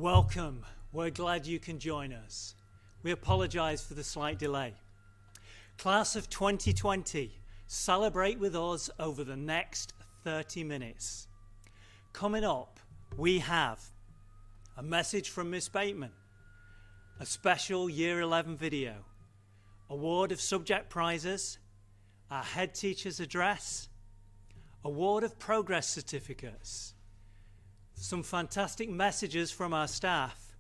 Welcome. We're glad you can join us. We apologise for the slight delay. Class of 2020, celebrate with us over the next 30 minutes. Coming up, we have a message from Miss Bateman, a special Year 11 video, award of subject prizes, our head teacher's address, award of progress certificates, some fantastic messages from our staff,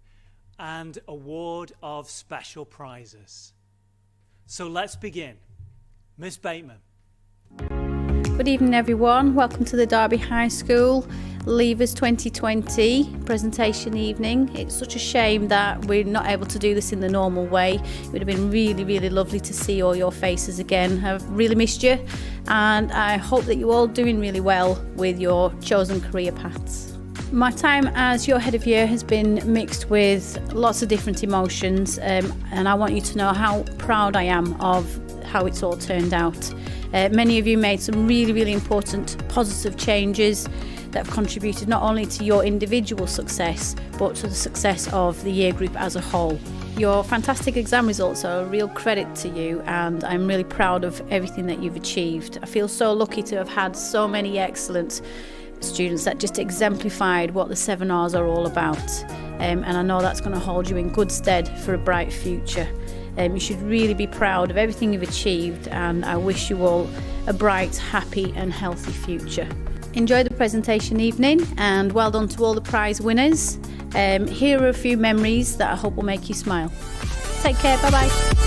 and award of special prizes. So let's begin. Miss Bateman. Good evening everyone, welcome to the Derby High School Leavers 2020 presentation evening. It's such a shame that we're not able to do this in the normal way. It would have been really lovely to see all your faces again. I've really missed you and I hope that you're all doing really well with your chosen career paths. My time as your head of year has been mixed with lots of different emotions and I want you to know how proud I am of how it's all turned out. Many of you made some really important positive changes that have contributed not only to your individual success but to the success of the year group as a whole. Your fantastic exam results are a real credit to you and I'm really proud of everything that you've achieved. I feel so lucky to have had so many excellent students that just exemplified what the 7 R's are all about, and I know that's going to hold you in good stead for a bright future. You should really be proud of everything you've achieved and I wish you all a bright, happy and healthy future. Enjoy the presentation evening and well done to all the prize winners. Here are a few memories that I hope will make you smile. Take care, bye bye.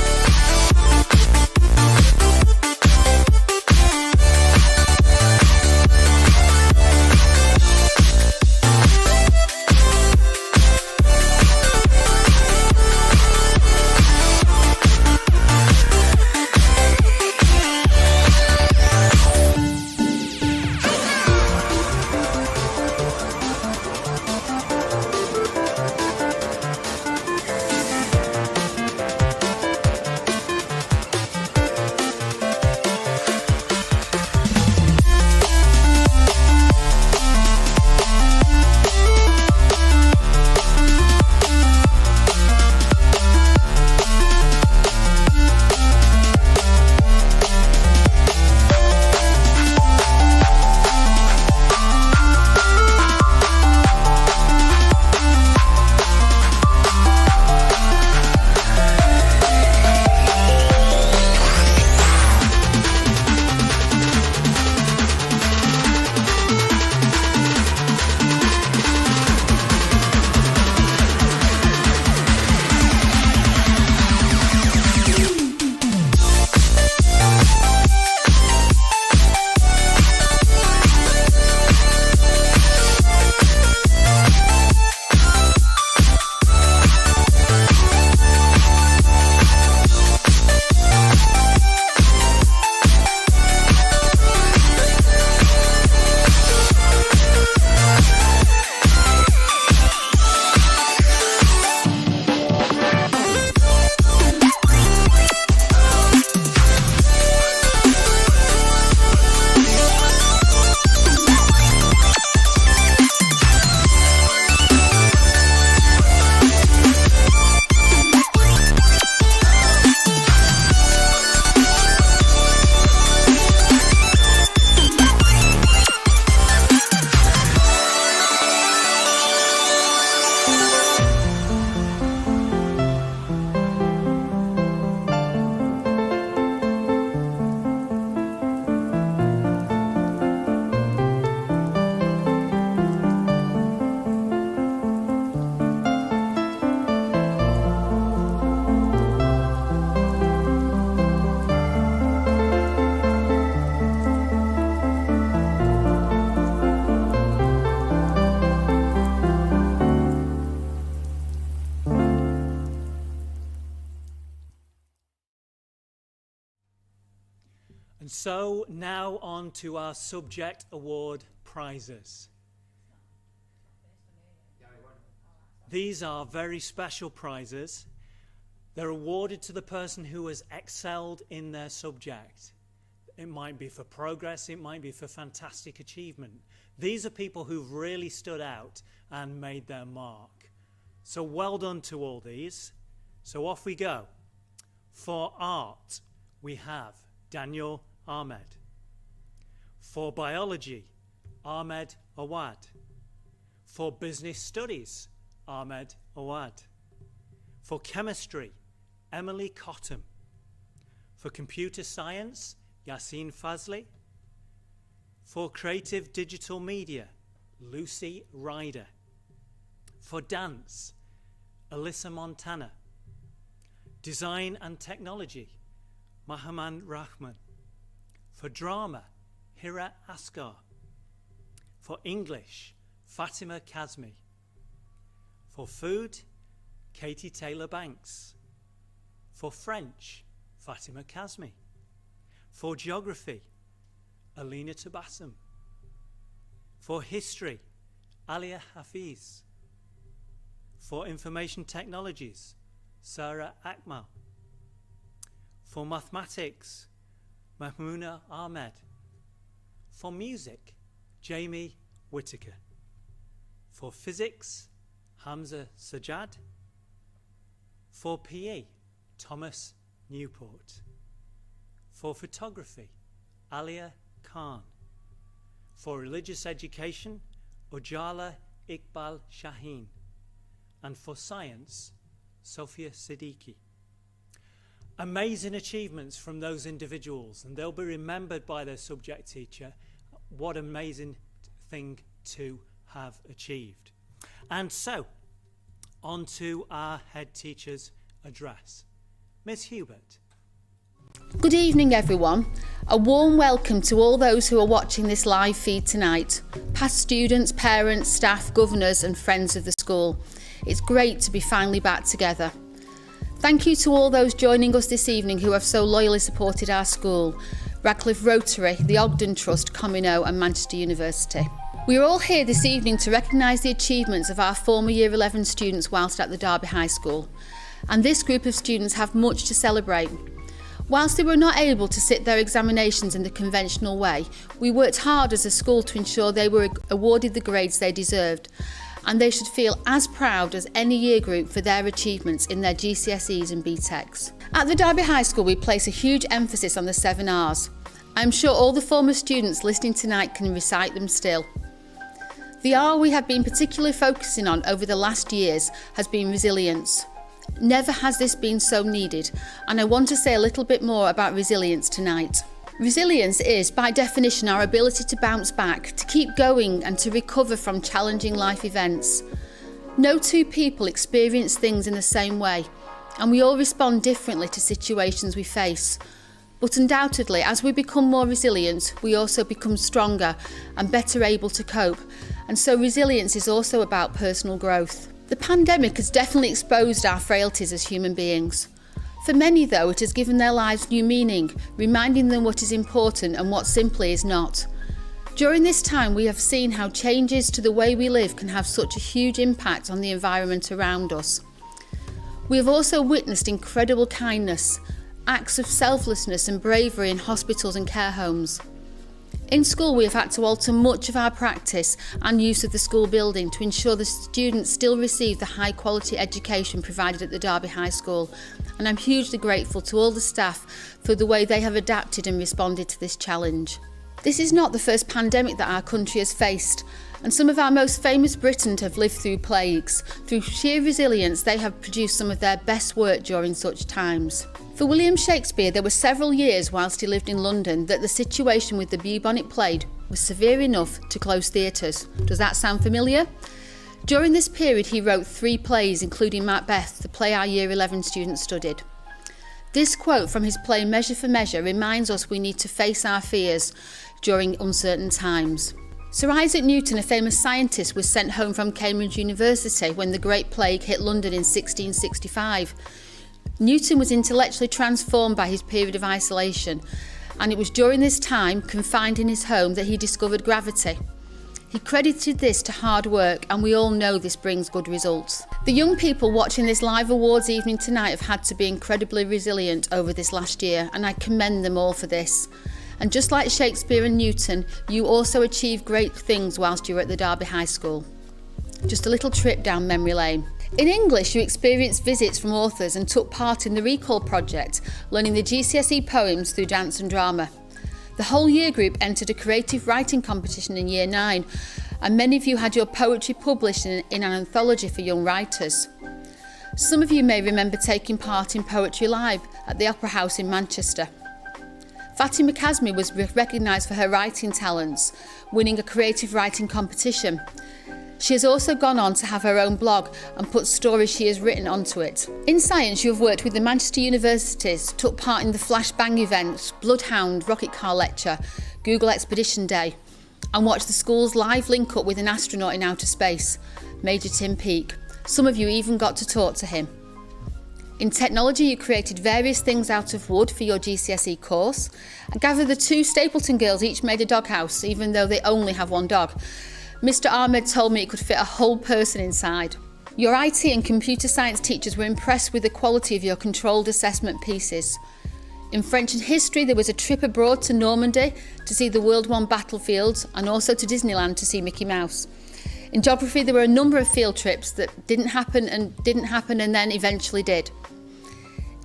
And so now on to our subject award prizes. These are very special prizes. They're awarded to the person who has excelled in their subject. It might be for progress, it might be for fantastic achievement. These are people who've really stood out and made their mark. So well done to all these. So off we go. For art, we have Daniel Ahmed. For biology, Ahmed Awad. For business studies, Ahmed Awad. For chemistry, Emily Cottam. For computer science, Yassine Fazli. For creative digital media, Lucy Ryder. For dance, Alyssa Montana. Design and technology, Mahaman Rahman. For drama, Hira Askar. For English, Fatima Kazmi. For food, Katie Taylor Banks. For French, Fatima Kazmi. For geography, Alina Tabassum. For history, Alia Hafiz. For information technologies, Sarah Akmal. For mathematics, Mahmouna Ahmed. For music, Jamie Whittaker. For physics, Hamza Sajad. For PE, Thomas Newport. For photography, Alia Khan. For religious education, Ujala Iqbal Shaheen. And for science, Sophia Siddiqui. Amazing achievements from those individuals, and they'll be remembered by their subject teacher. What amazing thing to have achieved. And so, on to our head teacher's address. Ms Hubert. Good evening everyone. A warm welcome to all those who are watching this live feed tonight. Past students, parents, staff, governors and friends of the school. It's great to be finally back together. Thank you to all those joining us this evening who have so loyally supported our school. Radcliffe Rotary, the Ogden Trust, Comino and Manchester University. We are all here this evening to recognise the achievements of our former Year 11 students whilst at the Derby High School. And this group of students have much to celebrate. Whilst they were not able to sit their examinations in the conventional way, we worked hard as a school to ensure they were awarded the grades they deserved, and they should feel as proud as any year group for their achievements in their GCSEs and BTECs. At the Derby High School, we place a huge emphasis on the 7 R's. I'm sure all the former students listening tonight can recite them still. The R we have been particularly focusing on over the last years has been resilience. Never has this been so needed, and I want to say a little bit more about resilience tonight. Resilience is, by definition, our ability to bounce back, to keep going and to recover from challenging life events. No two people experience things in the same way, and we all respond differently to situations we face. But undoubtedly, as we become more resilient, we also become stronger and better able to cope, and so resilience is also about personal growth. The pandemic has definitely exposed our frailties as human beings. For many, though, it has given their lives new meaning, reminding them what is important and what simply is not. During this time, we have seen how changes to the way we live can have such a huge impact on the environment around us. We have also witnessed incredible kindness, acts of selflessness and bravery in hospitals and care homes. In school, we have had to alter much of our practice and use of the school building to ensure the students still receive the high quality education provided at the Derby High School, and I'm hugely grateful to all the staff for the way they have adapted and responded to this challenge. This is not the first pandemic that our country has faced, and some of our most famous Britons have lived through plagues. Through sheer resilience, they have produced some of their best work during such times. For William Shakespeare, there were several years whilst he lived in London that the situation with the bubonic plague was severe enough to close theatres. Does that sound familiar? During this period, he wrote 3 plays, including Macbeth, the play our Year 11 students studied. This quote from his play Measure for Measure reminds us we need to face our fears during uncertain times. Sir Isaac Newton, a famous scientist, was sent home from Cambridge University when the Great Plague hit London in 1665. Newton was intellectually transformed by his period of isolation, and it was during this time, confined in his home, that he discovered gravity. He credited this to hard work, and we all know this brings good results. The young people watching this live awards evening tonight have had to be incredibly resilient over this last year, and I commend them all for this. And just like Shakespeare and Newton, you also achieved great things whilst you were at the Derby High School. Just a little trip down memory lane. In English, you experienced visits from authors and took part in the Recall project, learning the GCSE poems through dance and drama. The whole year group entered a creative writing competition in Year 9, and many of you had your poetry published in an anthology for young writers. Some of you may remember taking part in Poetry Live at the Opera House in Manchester. Fatima Kazmi was recognised for her writing talents, winning a creative writing competition. She has also gone on to have her own blog and put stories she has written onto it. In science, you have worked with the Manchester Universities, took part in the Flashbang event, Bloodhound, Rocket Car Lecture, Google Expedition Day, and watched the school's live link up with an astronaut in outer space, Major Tim Peake. Some of you even got to talk to him. In technology, you created various things out of wood for your GCSE course. I gather the two Stapleton girls each made a doghouse, even though they only have one dog. Mr. Ahmed told me it could fit a whole person inside. Your IT and computer science teachers were impressed with the quality of your controlled assessment pieces. In French and history, there was a trip abroad to Normandy to see the World War battlefields and also to Disneyland to see Mickey Mouse. In geography, there were a number of field trips that didn't happen and then eventually did.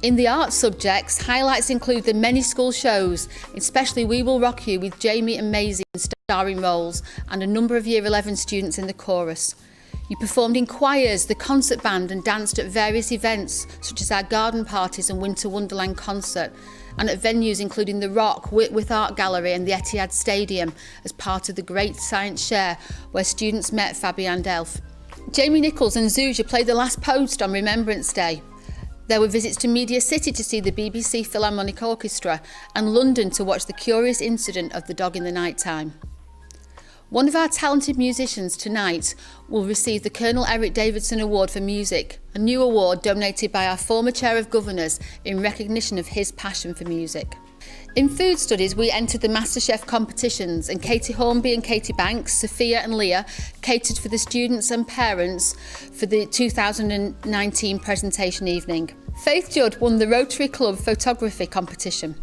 In the art subjects, highlights include the many school shows, especially We Will Rock You with Jamie and Maisie in starring roles, and a number of Year 11 students in the chorus. You performed in choirs, the concert band, and danced at various events such as our garden parties and Winter Wonderland concert, and at venues including the Rock, Whitworth Art Gallery and the Etihad Stadium as part of the Great Science Share, where students met Fabian Delph. Jamie Nichols and Zuzia played the last post on Remembrance Day. There were visits to Media City to see the BBC Philharmonic Orchestra and London to watch the curious incident of the dog in the night time. One of our talented musicians tonight will receive the Colonel Eric Davidson Award for Music, a new award donated by our former Chair of Governors in recognition of his passion for music. In food studies, we entered the MasterChef competitions, and Katie Hornby and Katie Banks, Sophia and Leah catered for the students and parents for the 2019 presentation evening. Faith Judd won the Rotary Club photography competition.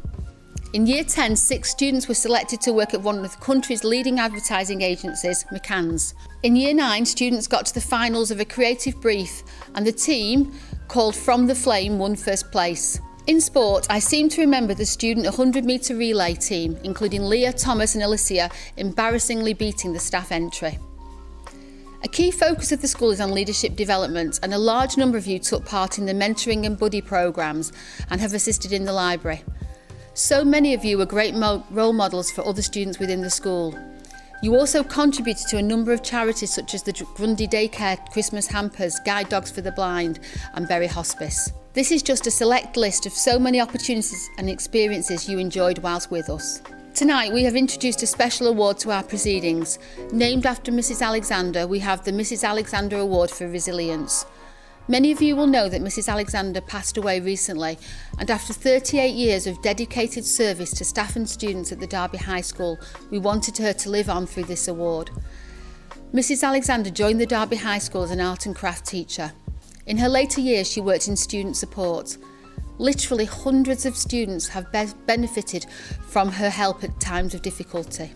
In Year 10, 6 students were selected to work at one of the country's leading advertising agencies, McCann's. In Year 9, students got to the finals of a creative brief, and the team, called From the Flame, won first place. In sport, I seem to remember the student 100-metre relay team, including Leah, Thomas and Alicia, embarrassingly beating the staff entry. A key focus of the school is on leadership development, and a large number of you took part in the mentoring and buddy programmes and have assisted in the library. So many of you were great role models for other students within the school. You also contributed to a number of charities such as the Grundy Daycare Christmas Hampers, Guide Dogs for the Blind and Berry Hospice. This is just a select list of so many opportunities and experiences you enjoyed whilst with us. Tonight we have introduced a special award to our proceedings. Named after Mrs Alexander, we have the Mrs Alexander Award for Resilience. Many of you will know that Mrs Alexander passed away recently, and after 38 years of dedicated service to staff and students at the Derby High School, we wanted her to live on through this award. Mrs Alexander joined the Derby High School as an art and craft teacher. In her later years, she worked in student support. Literally hundreds of students have benefited from her help at times of difficulty.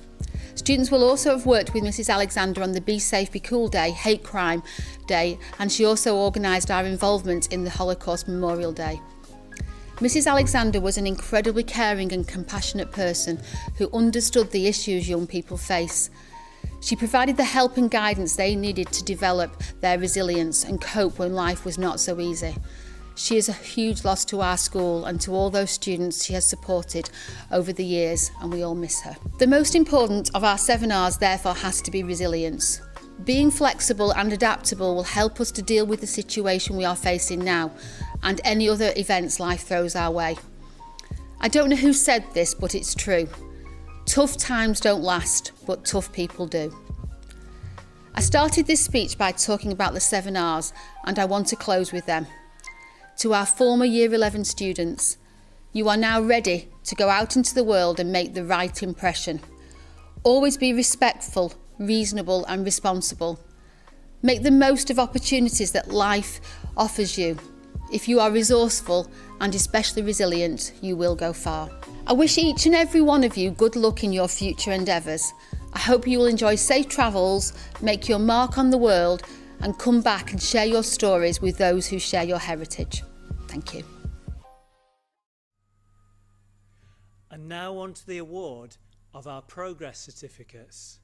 Students will also have worked with Mrs Alexander on the Be Safe Be Cool Day, Hate Crime Day, and she also organised our involvement in the Holocaust Memorial Day. Mrs Alexander was an incredibly caring and compassionate person who understood the issues young people face. She provided the help and guidance they needed to develop their resilience and cope when life was not so easy. She is a huge loss to our school and to all those students she has supported over the years, and we all miss her. The most important of our 7 R's therefore has to be resilience. Being flexible and adaptable will help us to deal with the situation we are facing now and any other events life throws our way. I don't know who said this, but it's true. Tough times don't last, but tough people do. I started this speech by talking about the 7 R's, and I want to close with them. To our former Year 11 students, you are now ready to go out into the world and make the right impression. Always be respectful, reasonable and responsible. Make the most of opportunities that life offers you. If you are resourceful and especially resilient, you will go far. I wish each and every one of you good luck in your future endeavours. I hope you will enjoy safe travels, make your mark on the world and come back and share your stories with those who share your heritage. Thank you. And now on to the award of our progress certificates.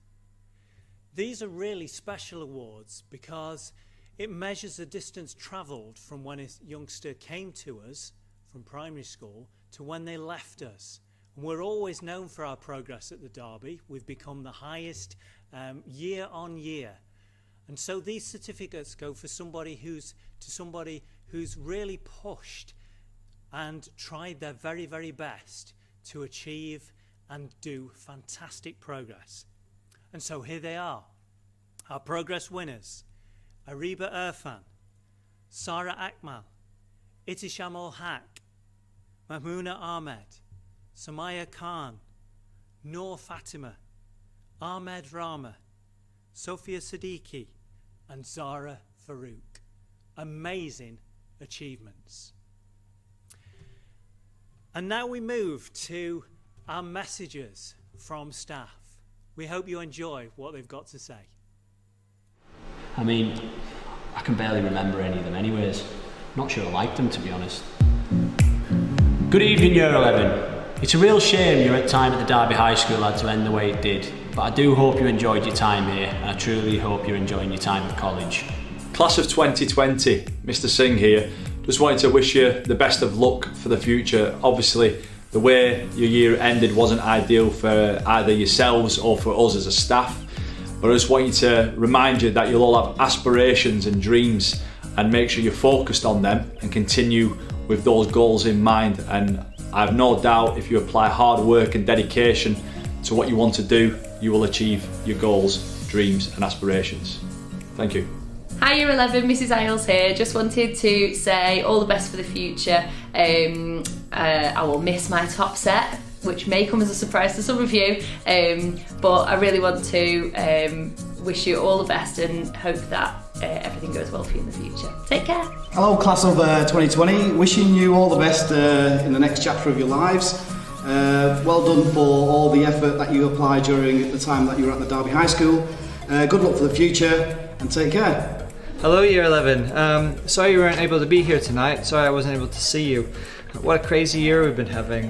These are really special awards because it measures the distance travelled from when a youngster came to us from primary school to when they left us. And we're always known for our progress at the Derby. We've become the highest year on year. And so these certificates go for somebody who's really pushed and tried their very, very best to achieve and do fantastic progress. And so here they are, our progress winners: Ariba Irfan, Sarah Akmal, Itishamul Haq, Mahmouna Ahmed, Samaya Khan, Noor Fatima, Ahmed Rama, Sophia Siddiqui, and Zara Farouk. Amazing achievements. And now we move to our messages from staff. We hope you enjoy what they've got to say. I mean, I can barely remember any of them anyways. Not sure I liked them, to be honest. Good evening, Year 11. It's a real shame your time at the Derby High School had to end the way it did, but I do hope you enjoyed your time here, and I truly hope you're enjoying your time at college. Class of 2020, Mr. Singh here. Just wanted to wish you the best of luck for the future. Obviously, the way your year ended wasn't ideal for either yourselves or for us as a staff, but I just want you to remind you that you'll all have aspirations and dreams, and make sure you're focused on them and continue with those goals in mind. And I have no doubt if you apply hard work and dedication to what you want to do, you will achieve your goals, dreams and aspirations. Thank you. Hi Year 11, Mrs Isles here. Just wanted to say all the best for the future. I will miss my top set, which may come as a surprise to some of you, but I really want to wish you all the best and hope that everything goes well for you in the future. Take care. Hello, class of 2020. Wishing you all the best in the next chapter of your lives. Well done for all the effort that you applied during the time that you were at the Derby High School. Good luck for the future and take care. Hello Year 11, sorry you weren't able to be here tonight, sorry I wasn't able to see you. What a crazy year we've been having.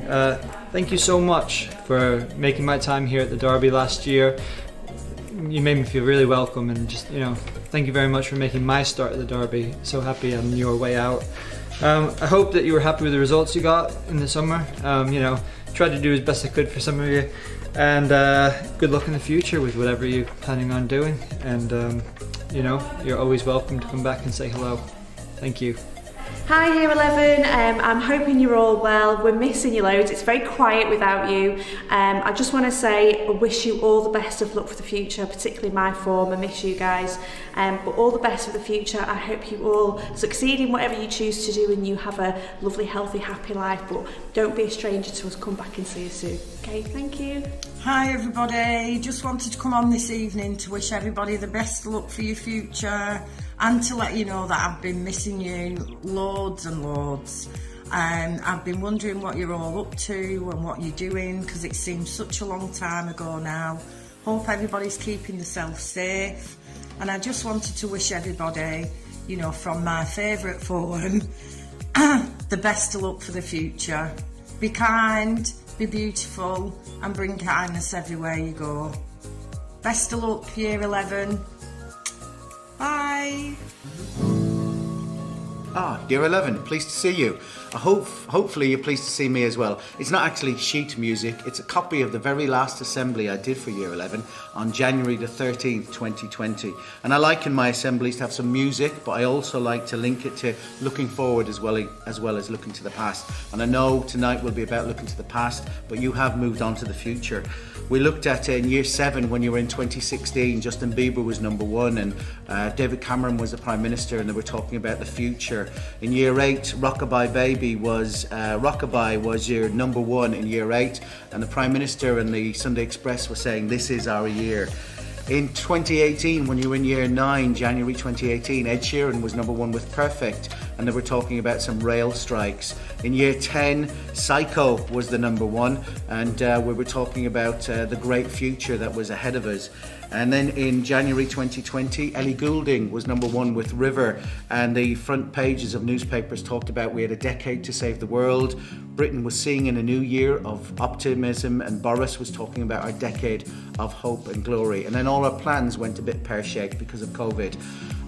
Thank you so much for making my time here at the Derby last year. You made me feel really welcome, and just, thank you very much for making my start at the Derby so happy on your way out. I hope that you were happy with the results you got in the summer. Tried to do as best I could for some of you, and good luck in the future with whatever you're planning on doing, and you're always welcome to come back and say hello. Thank you. Hi Year 11, I'm hoping you're all well. We're missing you loads, it's very quiet without you. I just want to say I wish you all the best of luck for the future, particularly my form. I miss you guys, but all the best for the future. I hope you all succeed in whatever you choose to do and you have a lovely, healthy, happy life, but don't be a stranger to us. Come back and see us soon. Okay, thank you. Hi everybody, just wanted to come on this evening to wish everybody the best luck for your future and to let you know that I've been missing you loads and loads. I've been wondering what you're all up to and what you're doing, because it seems such a long time ago now. Hope everybody's keeping themselves safe, and I just wanted to wish everybody, from my favourite forum, the best of luck for the future. Be kind, be beautiful, and bring kindness everywhere you go. Best of luck, Year 11. Bye. Year 11, pleased to see you. Hopefully you're pleased to see me as well. It's not actually sheet music, it's a copy of the very last assembly I did for Year 11 on January the 13th, 2020. And I like in my assemblies to have some music, but I also like to link it to looking forward as well as looking to the past. And I know tonight will be about looking to the past, but you have moved on to the future. We looked at in Year 7 when you were in 2016, Justin Bieber was number 1 and David Cameron was the Prime Minister, and they were talking about the future. In Year 8, Rockabye was your number 1 in Year 8, and the Prime Minister and the Sunday Express were saying this is our year. In 2018, when you were in Year 9, January 2018, Ed Sheeran was number 1 with Perfect, and they were talking about some rail strikes. In Year 10, Psycho was the number 1, and we were talking about the great future that was ahead of us. And then in January 2020, Ellie Goulding was #1 with River, and the front pages of newspapers talked about we had a decade to save the world. Britain was seeing in a new year of optimism, and Boris was talking about our decade of hope and glory. And then all our plans went a bit pear-shaped because of COVID.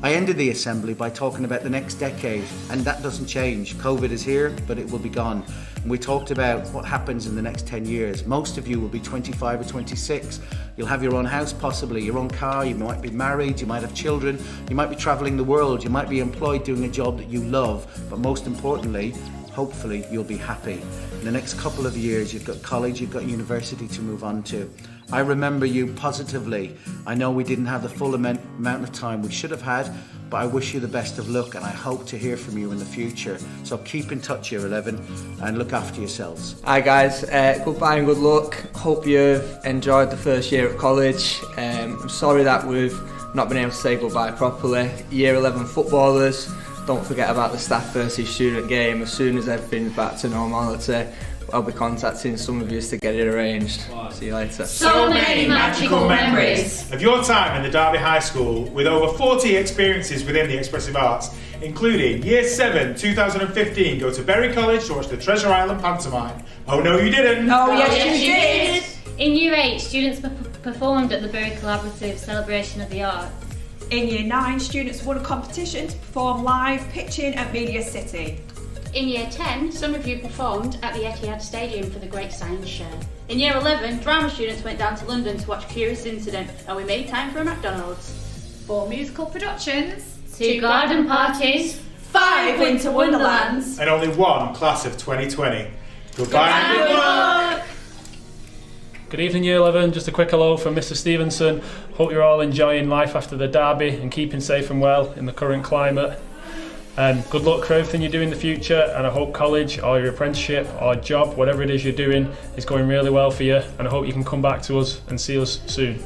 I ended the assembly by talking about the next decade, and that doesn't change. COVID is here, but it will be gone. And we talked about what happens in the next 10 years. Most of you will be 25 or 26. You'll have your own house, possibly, your own car, you might be married, you might have children, you might be travelling the world, you might be employed doing a job that you love, but most importantly, hopefully you'll be happy. In the next couple of years, you've got college, you've got university to move on to. I remember you positively. I know we didn't have the full amount of time we should have had, but I wish you the best of luck, and I hope to hear from you in the future. So keep in touch, Year 11, and look after yourselves. Hi guys, goodbye and good luck. Hope you've enjoyed the first year at college. I'm sorry that we've not been able to say goodbye properly. Year 11 footballers, don't forget about the staff versus student game. As soon as everything's back to normality, I'll be contacting some of you to get it arranged. See you later. So many magical memories of your time in the Derby High School, with over 40 experiences within the expressive arts, including Year 7 2015 go to Bury College to watch the Treasure Island pantomime. Oh no you didn't! Oh yes you did! In Year 8, students performed at the Bury Collaborative Celebration of the Arts. In Year 9, students won a competition to perform live pitching at Media City. In Year 10, some of you performed at the Etihad Stadium for the Great Science Show. In Year 11, drama students went down to London to watch Curious Incident, and we made time for a McDonald's. 4 musical productions, 2 garden parties, 5 winter wonderlands, and only 1 class of 2020. Goodbye and good luck! Good evening Year 11, just a quick hello from Mr Stevenson. Hope you're all enjoying life after the derby and keeping safe and well in the current climate. Good luck for everything you do in the future, and I hope college or your apprenticeship or job, whatever it is you're doing, is going really well for you, and I hope you can come back to us and see us soon.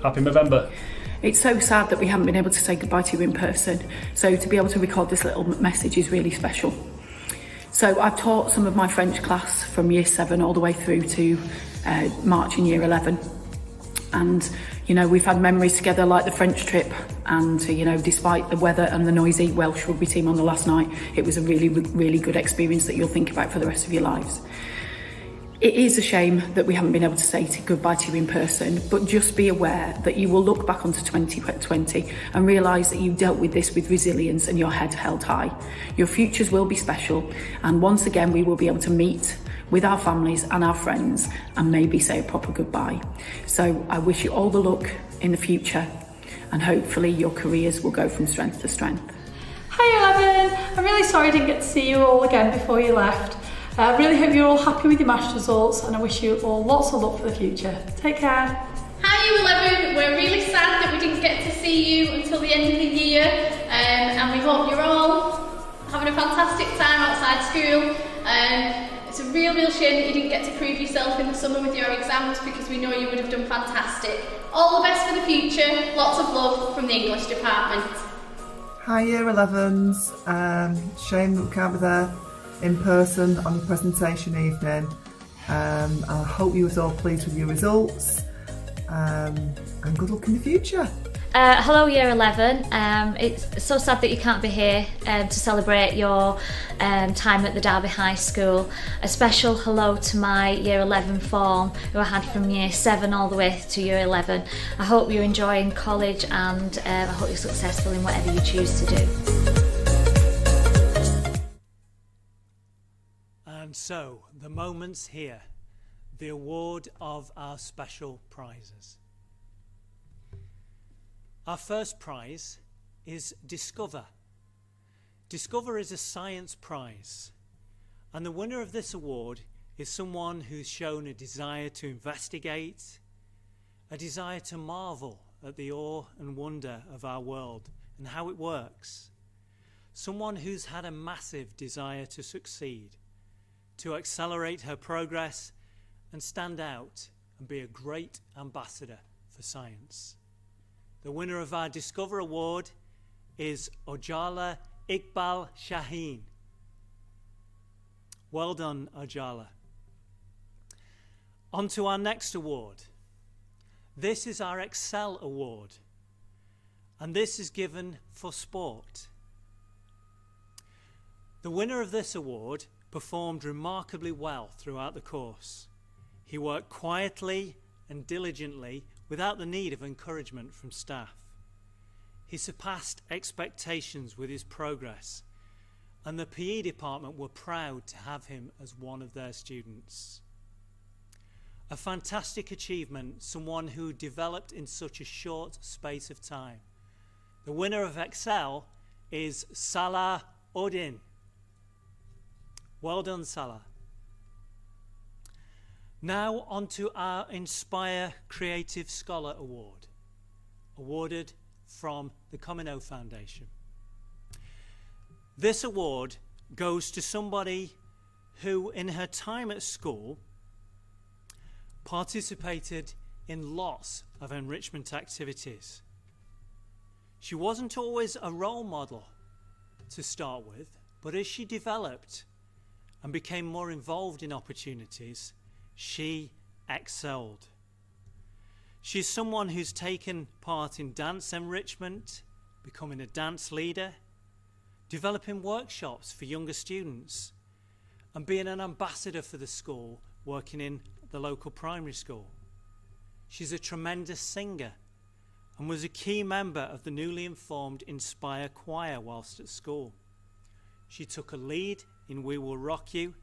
Happy November. It's so sad that we haven't been able to say goodbye to you in person, so to be able to record this little message is really special. So I've taught some of my French class from Year 7 all the way through to March in Year 11. And, you know, we've had memories together like the French trip, and, you know, despite the weather and the noisy Welsh rugby team on the last night, it was a really, really good experience that you'll think about for the rest of your lives. It is a shame that we haven't been able to say goodbye to you in person, but just be aware that you will look back onto 2020 and realise that you dealt with this with resilience and your head held high. Your futures will be special, and once again we will be able to meet with our families and our friends and maybe say a proper goodbye. So I wish you all the luck in the future, and hopefully your careers will go from strength to strength. Hi 11, I'm really sorry I didn't get to see you all again before you left. I really hope you're all happy with your maths results, and I wish you all lots of luck for the future. Take care. Hi Year 11, we're really sad that we didn't get to see you until the end of the year, and we hope you're all having a fantastic time outside school. It's a real shame that you didn't get to prove yourself in the summer with your exams, because we know you would have done fantastic. All the best for the future, lots of love from the English department. Hi Year 11s, shame that we can't be there in person on the presentation evening. I hope you was all pleased with your results, and good luck in the future. Hello Year 11, it's so sad that you can't be here to celebrate your time at the Derby High School. A special hello to my Year 11 form who I had from Year 7 all the way to Year 11. I hope you're enjoying college, and I hope you're successful in whatever you choose to do. And so, the moment's here, the award of our special prizes. Our first prize is Discover. Discover is a science prize, and the winner of this award is someone who's shown a desire to investigate, a desire to marvel at the awe and wonder of our world and how it works. Someone who's had a massive desire to succeed, to accelerate her progress and stand out and be a great ambassador for science. The winner of our Discover Award is Ojala Iqbal Shaheen. Well done, Ojala. On to our next award. This is our Excel Award, and this is given for sport. The winner of this award performed remarkably well throughout the course. He worked quietly and diligently without the need of encouragement from staff. He surpassed expectations with his progress, and the PE department were proud to have him as one of their students. A fantastic achievement, someone who developed in such a short space of time. The winner of Excel is Salah Odin. Well done, Salah. Now on to our Inspire Creative Scholar Award, awarded from the Comino Foundation. This award goes to somebody who, in her time at school, participated in lots of enrichment activities. She wasn't always a role model to start with, but as she developed and became more involved in opportunities, she excelled. She's someone who's taken part in dance enrichment, becoming a dance leader, developing workshops for younger students, and being an ambassador for the school, working in the local primary school. She's a tremendous singer and was a key member of the newly formed Inspire Choir whilst at school. She took a lead in We Will Rock You,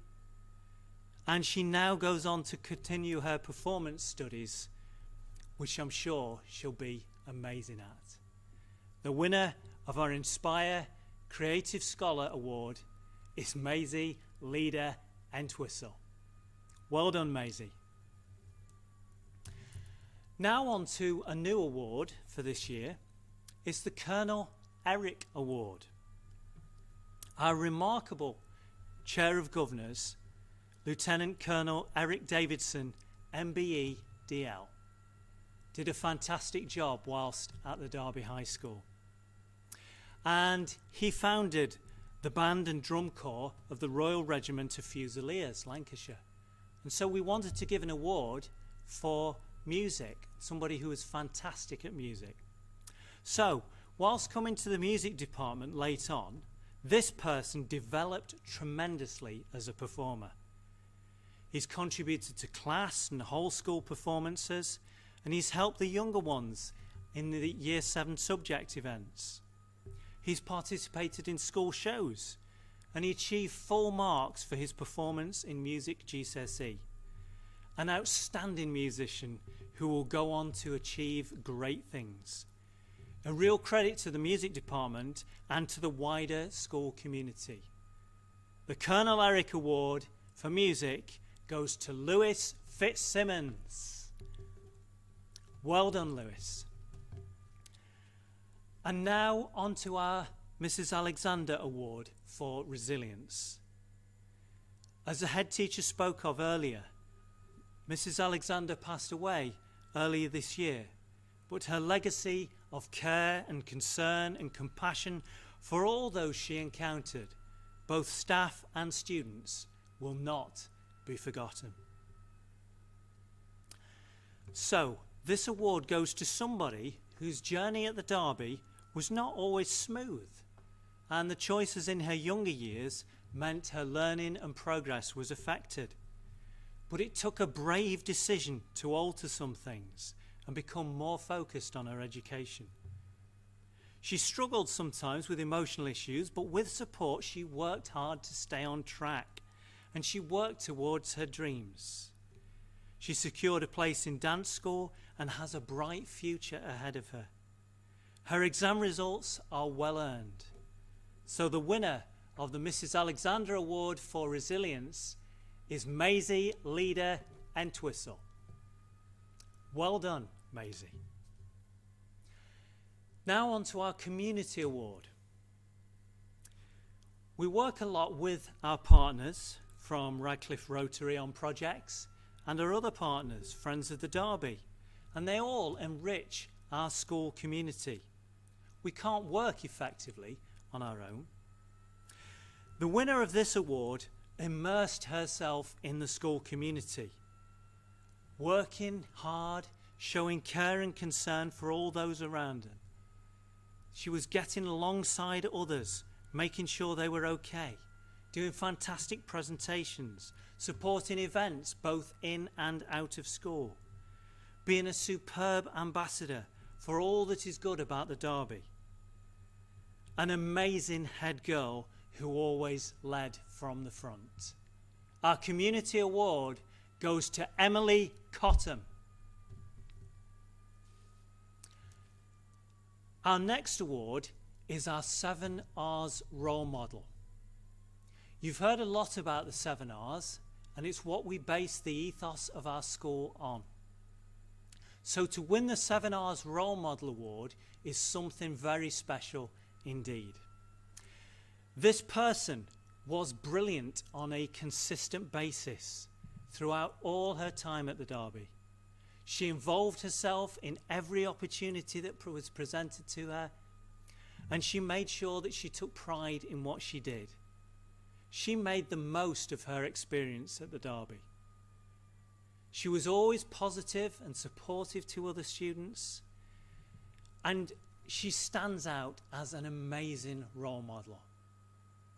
and she now goes on to continue her performance studies, which I'm sure she'll be amazing at. The winner of our Inspire Creative Scholar Award is Maisie Leader Entwistle. Well done, Maisie. Now on to a new award for this year. It's the Colonel Eric Award. Our remarkable Chair of Governors, Lieutenant Colonel Eric Davidson, MBE DL, did a fantastic job whilst at the Derby High School. And he founded the band and drum corps of the Royal Regiment of Fusiliers, Lancashire. And so we wanted to give an award for music, somebody who was fantastic at music. So, whilst coming to the music department late on, this person developed tremendously as a performer. He's contributed to class and whole school performances, and he's helped the younger ones in the Year 7 subject events. He's participated in school shows, and he achieved full marks for his performance in music GCSE. An outstanding musician who will go on to achieve great things. A real credit to the music department and to the wider school community. The Colonel Eric Award for music goes to Lewis Fitzsimmons. Well done, Lewis. And now on to our Mrs. Alexander Award for resilience. As the head teacher spoke of earlier, Mrs. Alexander passed away earlier this year, but her legacy of care and concern and compassion for all those she encountered, both staff and students, will not be forgotten. So, this award goes to somebody whose journey at the Derby was not always smooth, and the choices in her younger years meant her learning and progress was affected. But it took a brave decision to alter some things and become more focused on her education. She struggled sometimes with emotional issues, but with support she worked hard to stay on track, and she worked towards her dreams. She secured a place in dance school and has a bright future ahead of her. Her exam results are well earned. So the winner of the Mrs. Alexander Award for Resilience is Maisie Leader Entwistle. Well done, Maisie. Now on to our Community Award. We work a lot with our partners from Radcliffe Rotary on projects and our other partners, Friends of the Derby, and they all enrich our school community. We can't work effectively on our own. The winner of this award immersed herself in the school community, working hard showing care and concern for all those around her. She was getting alongside others, making sure they were okay, doing fantastic presentations, supporting events both in and out of school, being a superb ambassador for all that is good about the Derby. An amazing head girl who always led from the front. Our community award goes to Emily Cottam. Our next award is our 7 R's role model. You've heard a lot about the 7 R's, and it's what we base the ethos of our school on. So to win the 7 R's Role Model Award is something very special indeed. This person was brilliant on a consistent basis throughout all her time at the Derby. She involved herself in every opportunity that was presented to her, and she made sure that she took pride in what she did. She made the most of her experience at the Derby. She was always positive and supportive to other students, and she stands out as an amazing role model.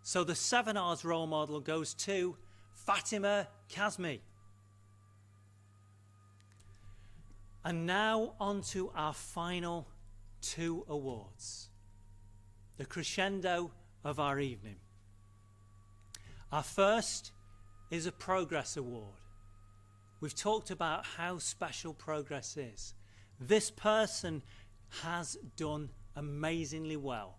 So the 7 R's role model goes to Fatima Kazmi. And now on to our final 2 awards, the crescendo of our evening. Our first is a Progress Award. We've talked about how special progress is. This person has done amazingly well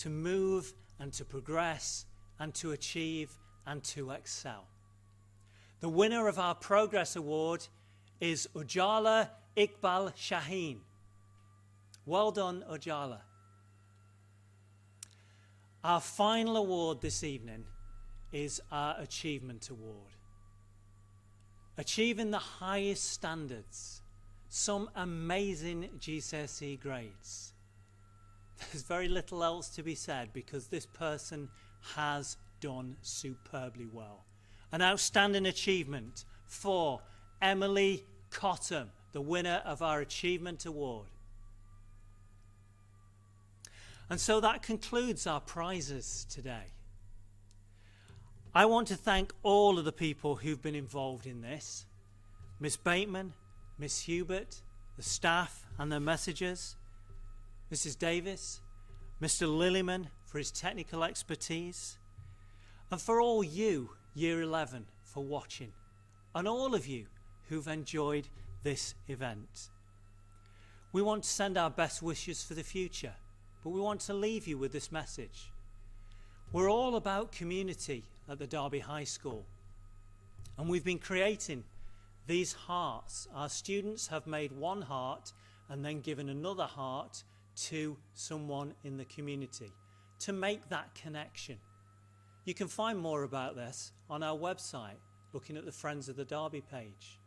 to move and to progress and to achieve and to excel. The winner of our Progress Award is Ujala Iqbal Shaheen. Well done, Ujala. Our final award this evening is our Achievement Award. Achieving the highest standards, some amazing GCSE grades. There's very little else to be said because this person has done superbly well. An outstanding achievement for Emily Cottam, the winner of our Achievement Award. And so that concludes our prizes today. I want to thank all of the people who've been involved in this. Miss Bateman, Ms Hubert, the staff and their messengers, Mrs Davis, Mr Lillyman for his technical expertise, and for all you, Year 11, for watching, and all of you who've enjoyed this event. We want to send our best wishes for the future, but we want to leave you with this message. We're all about community at the Derby High School, and we've been creating these hearts. Our students have made one heart and then given another heart to someone in the community to make that connection. You can find more about this on our website, looking at the Friends of the Derby page.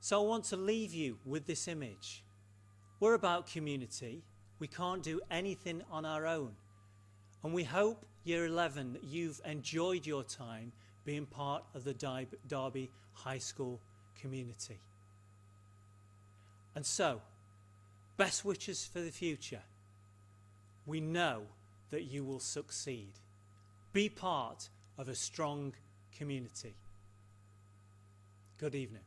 So I want to leave you with this image. We're about community. We can't do anything on our own. And we hope, Year 11, that you've enjoyed your time being part of the Derby High School community. And so, best wishes for the future. We know that you will succeed. Be part of a strong community. Good evening.